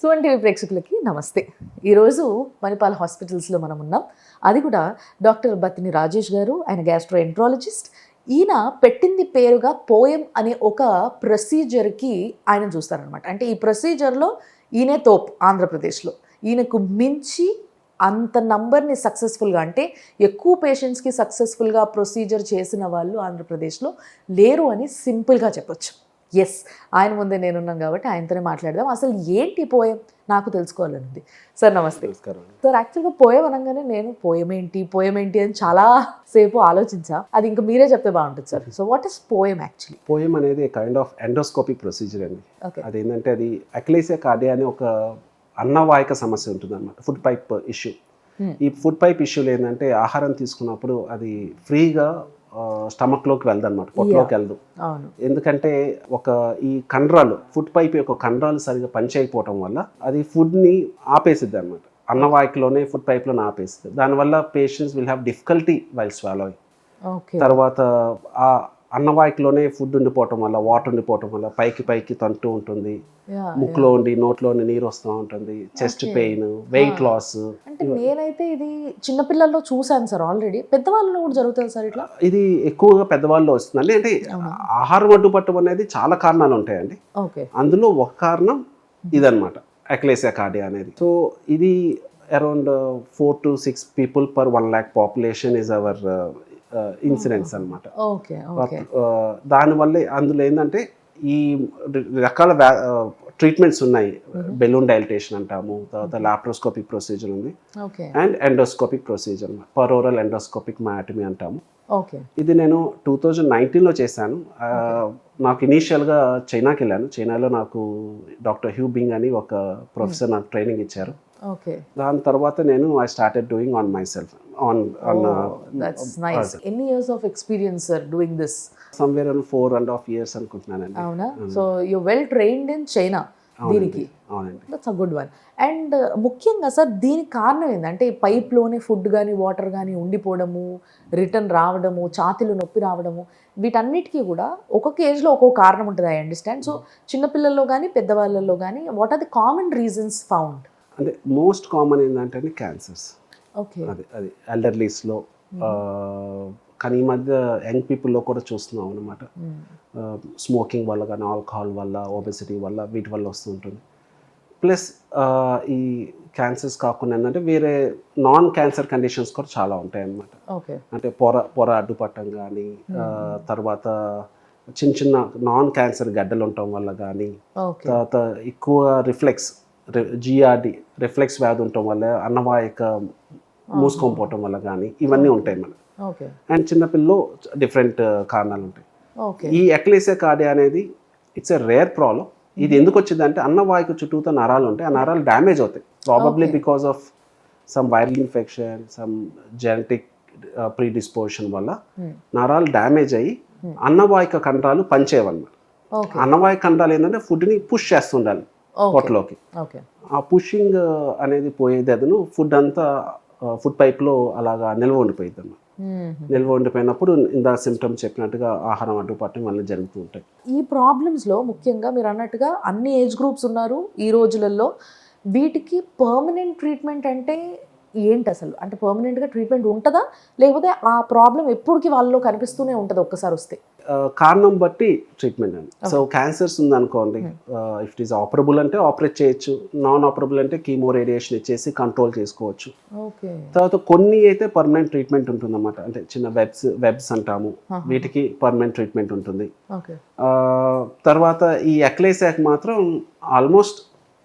Suman TV ప్రేక్షకులకి నమస్తే. ఈరోజు మణిపాల్ హాస్పిటల్స్లో మనం ఉన్నాం. అది కూడా డాక్టర్ బత్తిని రాజేష్ గారు, ఆయన గ్యాస్ట్రోఎంట్రాలజిస్ట్. ఈయన పెట్టింది పేరుగా పోయం అనే ఒక ప్రొసీజర్కి ఆయన చూస్తారనమాట. అంటే ఈ ప్రొసీజర్లో ఈయనే తోప్ ఆంధ్రప్రదేశ్లో. ఈయనకు మించి అంత నంబర్ని సక్సెస్ఫుల్గా, అంటే ఎక్కువ పేషెంట్స్కి సక్సెస్ఫుల్గా ప్రొసీజర్ చేసిన వాళ్ళు ఆంధ్రప్రదేశ్లో లేరు అని సింపుల్గా చెప్పొచ్చు. ఎస్, ఆయన ముందే నేనున్నాను కాబట్టి ఆయనతోనే మాట్లాడదాం. అసలు ఏంటి పోయం నాకు తెలుసుకోవాలని ఉంది. సార్ నమస్తే. నమస్కారం. సార్, యాక్చువల్గా పోయం అనగానే నేను పోయం ఏంటి అని చాలా సేపు ఆలోచించా. అది ఇంకా మీరే చెప్తే బాగుంటుంది sir. So what is poem actually? Poem అనేది కైండ్ ఆఫ్ ఎండోస్కోపిక్ ప్రొసీజర్ అండి. ఓకే. అదేంటంటే అది అక్లేసియా కార్డియా అనే ఒక అన్నవాహిక సమస్య ఉంటుంది అన్నమాట, ఫుడ్ పైప్ ఇష్యూ. ఈ ఫుడ్ పైప్ ఇష్యూలు ఏంటంటే ఆహారం తీసుకున్నప్పుడు అది ఫ్రీగా స్టమక్లోకి వెళ్దన్నమాట, పొట్టలోకి వెళ్దు. ఎందుకంటే ఈ కండరాలు, ఫుడ్ పైప్ యొక్క కండరాలు సరిగా పనిచేయకపోవటం వల్ల అది ఫుడ్ని ఆపేసిద్ది అనమాట. అన్నవాహికలోనే ఫుడ్ పైప్లోనే ఆపేసిద్ది. దానివల్ల patients will have difficulty while swallowing. తర్వాత ఆ అన్నవాహికలోనే ఫుడ్ ఉండిపోవటం వల్ల, వాటర్ ఉండిపోవటం వల్ల పైకి తంటూ ఉంటుంది, ముక్కులో ఉండి నోట్లో ఉండి నీరు వస్తూ ఉంటుంది, చెస్ట్ పెయిన్, వెయిట్ లాస్. అంటే నేనైతే ఇది చిన్నపిల్లల్లో చూసాను సార్, ఆల్రెడీ పెద్దవాళ్ళలో కూడా జరుగుతుంది సార్ ఇట్లా? ఇది ఎక్కువగా పెద్దవాళ్ళలో వస్తుందండి. అంటే ఆహారం అడ్డుపట్టడం అనేది చాలా కారణాలు ఉంటాయండి. అందులో ఒక కారణం ఇదన్నమాట, అక్లేసియా కార్డియా అనేది. సో ఇది around 4 to 6 people per 1 lakh population is our incidents అనమాట. దానివల్ల అందులో ఏంటంటే ఈ రకాల ట్రీట్మెంట్స్ ఉన్నాయి. బెలూన్ డైలటేషన్ అంటాము, తర్వాత లాప్రోస్కోపిక్ ప్రొసీజర్ ఉంది, అండ్ ఎండోస్కోపిక్ ప్రొసీజర్, పరోరల్ ఎండోస్కోపిక్ మయాటమీ అంటాము. ఇది నేను 2019లో చేశాను. నాకు ఇనీషియల్గా చైనాకి వెళ్ళాను. చైనాలో నాకు డాక్టర్ హ్యూ బింగ్ అని ఒక ప్రొఫెసర్ నాకు ట్రైనింగ్ ఇచ్చారు. దాని తర్వాత నేను I started doing on my self. That's nice. Any years of experience sir doing this? Somewhere around 4.5 years అనుకుంటున్నానండి. అవునా? So you well trained in China దీనికి. అవునండి. That's a good one. And ముఖ్యంగా సార్ దీనికి కారణం ఏంటంటే పైప్లోనే ఫుడ్ కానీ water కానీ ఉండిపోవడము, రిటర్న్ రావడము, ఛాతీలో నొప్పి రావడము, వీటన్నిటికీ కూడా ఒక్కొక్క ఏజ్లో ఒక్కొక్క కారణం ఉంటుంది. I understand. సో చిన్నపిల్లల్లో కానీ పెద్దవాళ్ళల్లో కానీ what are the common reasons found? అంటే మోస్ట్ కామన్ ఏంటంటే క్యాన్సర్స్. అది ఎల్డర్లీస్లో, కానీ ఈ మధ్య యంగ్ పీపుల్లో కూడా చూస్తున్నాం అనమాట. స్మోకింగ్ వల్ల కానీ, ఆల్కహాల్ వల్ల, ఒబెసిటీ వల్ల, వీటి వల్ల వస్తుంటుంది. ప్లస్ ఈ క్యాన్సర్స్ కాకుండా ఏంటంటే వేరే నాన్ క్యాన్సర్ కండిషన్స్ కూడా చాలా ఉంటాయి అన్నమాట. అంటే పొర అడ్డుపట్టడం కానీ, తర్వాత చిన్న నాన్ క్యాన్సర్ గడ్డలు ఉండటం వల్ల కానీ, తర్వాత ఎక్కువ జిఆర్డి రిఫ్లెక్స్ వ్యాధి ఉండటం వల్ల, అన్నవాహిక మూసుకొని పోవటం వల్ల కానీ, ఇవన్నీ ఉంటాయి మనకు. అండ్ చిన్నపిల్లలు డిఫరెంట్ కారణాలు ఉంటాయి. ఈ అక్లేసియా కార్డియా అనేది ఇట్స్ ఎ రేర్ ప్రాబ్లం. ఇది ఎందుకు వచ్చిందంటే అన్నవాహిక చుట్టూతో నరాలు ఉంటాయి, ఆ నరాలు డ్యామేజ్ అవుతాయి. Probably because of some viral infection, some genetic predisposition వల్ల నరాలు డ్యామేజ్ అయ్యి అన్నవాహిక కండరాలు పనిచేయవన్నమాట. అన్నవాహిక కండరాలు ఏంటంటే ఫుడ్ని పుష్ చేస్తుండాలి పొట్టలోకి. ఆ పుషింగ్ అనేది పోయేదను ఫుడ్ అంతా ఫుడ్ పైప్లో అలాగా నిల్వ ఉండిపోయింది అన్నమాట. నిల్వ ఉండిపోయినప్పుడు ఇందా సిమ్టమ్స్ చెప్పినట్టుగా ఆహారం అడ్డుపట్టడం వల్ల జరుగుతూ ఉంటాయి. ఈ ప్రాబ్లమ్స్లో ముఖ్యంగా మీరు అన్నట్టుగా అన్ని ఏజ్ గ్రూప్స్ ఉన్నారు ఈ రోజులలో. వీటికి పర్మనెంట్ ట్రీట్మెంట్ అంటే ఏంటి అసలు? అంటే పర్మనెంట్గా ట్రీట్మెంట్ ఉంటుందా, లేకపోతే ఆ ప్రాబ్లం ఎప్పటికీ వాళ్ళలో కనిపిస్తూనే ఉంటుంది ఒక్కసారి వస్తే? కారణం బట్టి ట్రీట్మెంట్ అండి. సో క్యాన్సర్స్ ఉందనుకోండి, ఇఫ్ ఇట్ ఈస్ ఆపరబుల్ అంటే ఆపరేట్ చేయొచ్చు, నాన్ ఆపరబుల్ అంటే కీమో రేడియేషన్ ఇచ్చేసి కంట్రోల్ చేసుకోవచ్చు. తర్వాత కొన్ని అయితే పర్మనెంట్ ట్రీట్మెంట్ ఉంటుందన్నమాట. అంటే చిన్న వెబ్స్ అంటాము, వీటికి పర్మనెంట్ ట్రీట్మెంట్ ఉంటుంది. తర్వాత ఈ అక్లేసియాకి మాత్రం ఆల్మోస్ట్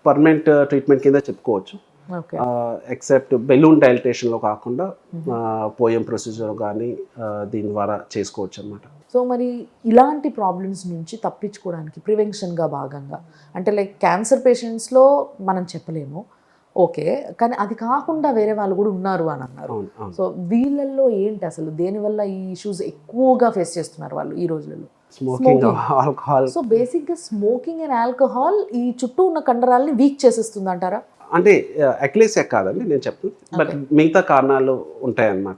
పర్మనెంట్ ట్రీట్మెంట్ కింద చెప్పుకోవచ్చు. ఎక్సెప్ట్ బెలూన్ డైలటేషన్లో కాకుండా పోయం ప్రొసీజర్ కానీ దీని ద్వారా చేసుకోవచ్చు అన్నమాట. సో మరి ఇలాంటి ప్రాబ్లమ్స్ నుంచి తప్పించుకోవడానికి ప్రివెన్షన్గా భాగంగా, అంటే లైక్ క్యాన్సర్ పేషెంట్స్లో మనం చెప్పలేము, ఓకే, కానీ అది కాకుండా వేరే వాళ్ళు కూడా ఉన్నారు అని అన్నారు. సో వీళ్ళల్లో ఏంటి అసలు, దేనివల్ల ఈ ఇష్యూస్ ఎక్కువగా ఫేస్ చేస్తున్నారు వాళ్ళు ఈ రోజులలో? Smoking, alcohol. సో బేసిక్గా స్మోకింగ్ అండ్ ఆల్కహాల్ ఈ చుట్టూ ఉన్న కండరాలని వీక్ చేసేస్తుంది అంటారా? అంటే అక్లేసియా కాదండి నేను చెప్తాను, బట్ మిగతా కారణాలు ఉంటాయన్నమాట.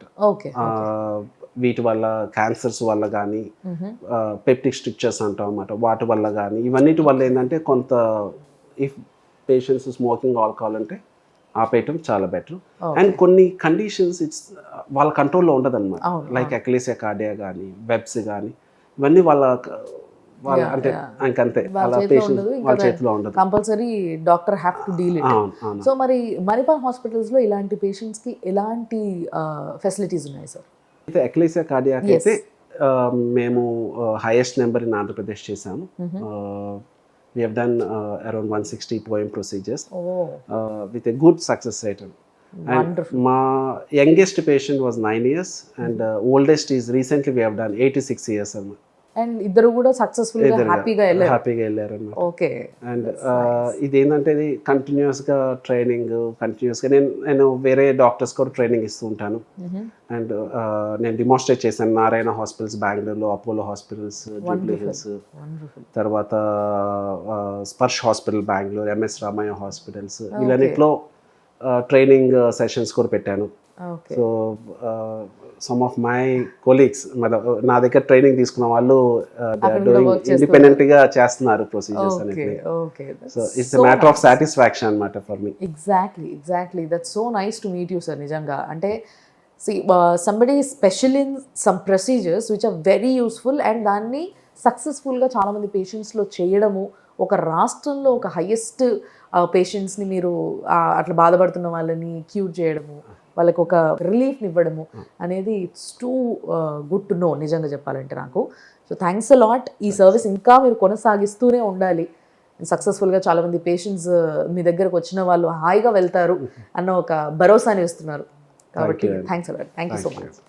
వీటి వల్ల, క్యాన్సర్స్ వల్ల కానీ, పెప్టిక్ స్ట్రిక్చర్స్ అంటాం అన్నమాట, వాటి వల్ల కానీ, ఇవన్నిటి వల్ల ఏంటంటే కొంత ఇఫ్ పేషెంట్స్ స్మోకింగ్ ఆల్కహాల్ అంటే ఆపేయటం చాలా బెటర్. అండ్ కొన్ని కండిషన్స్ వాళ్ళ కంట్రోల్లో ఉండదు అనమాట. లైక్ ఎక్లేసియా కార్డియా కానీ వెబ్స్ కానీ ఇవన్నీ వాళ్ళ అంటే ఇంకంతే అలా పేషెంట్ వాళ్ళ చేతిలో ఉండదు. Compulsory doctor have to deal it. So మరి మణిపాల్ హాస్పిటల్స్ లో ఇలాంటి పేషెంట్స్ కి ఎలాంటి ఫెసిలిటీస్ ఉన్నాయి సార్? అయితే ఎక్లేసియా కార్డియాకి అయితే మేము హైయెస్ట్ నెంబర్ ఇన్ ఆంధ్రప్రదేశ్ చేసాము. We have done around 160 POEM procedures with a good success rate. And my youngest patient was 9 years and oldest is recently we have done 86 years. And ఇద్దరు కూడా successful గా హ్యాపీగా వెళ్ళారు అన్నమాట. Okay. And ఇది ఏంటంటే ఇది కంటిన్యూస్గా ట్రైనింగ్ కంటిన్యూస్గా నేను వేరే డాక్టర్స్ కూడా ట్రైనింగ్ ఇస్తూ ఉంటాను. అండ్ నేను డిమాన్స్ట్రేట్ చేశాను నారాయణ హాస్పిటల్స్ బెంగళూరులో, అపోలో హాస్పిటల్స్ జూబ్లీ హిల్స్, తర్వాత Sparsh hospital Bengaluru, MS Ramaiah hospitals వీళ్ళన్నిట్లో ట్రైనింగ్ సెషన్స్ కూడా పెట్టాను. So some of my colleagues నా దగ్గర ట్రైనింగ్ తీసుకున్న వాళ్ళు ఇండిపెండెంట్ గా చేస్తున్నారు ప్రొసీజర్స్ అనేది. So it's a matter of satisfaction అన్నమాట for me. Exactly that's so nice to meet you sir. నిజంగా అంటే somebody special in some procedures which are very useful and దాన్ని సక్సెస్ఫుల్గా చాలామంది పేషెంట్స్లో చేయడము, ఒక రాష్ట్రంలో ఒక హైయెస్ట్ పేషెంట్స్ని మీరు అట్లా బాధపడుతున్న వాళ్ళని క్యూర్ చేయడము, వాళ్ళకి ఒక రిలీఫ్ని ఇవ్వడము అనేది it's too good to know నిజంగా చెప్పాలంటే నాకు. So thanks a lot. ఈ సర్వీస్ ఇంకా మీరు కొనసాగిస్తూనే ఉండాలి. సక్సెస్ఫుల్గా చాలామంది పేషెంట్స్ మీ దగ్గరకు వచ్చిన వాళ్ళు హాయిగా వెళ్తారు అన్న ఒక భరోసాని ఇస్తున్నారు. కాబట్టి thanks a lot. Thank you so much.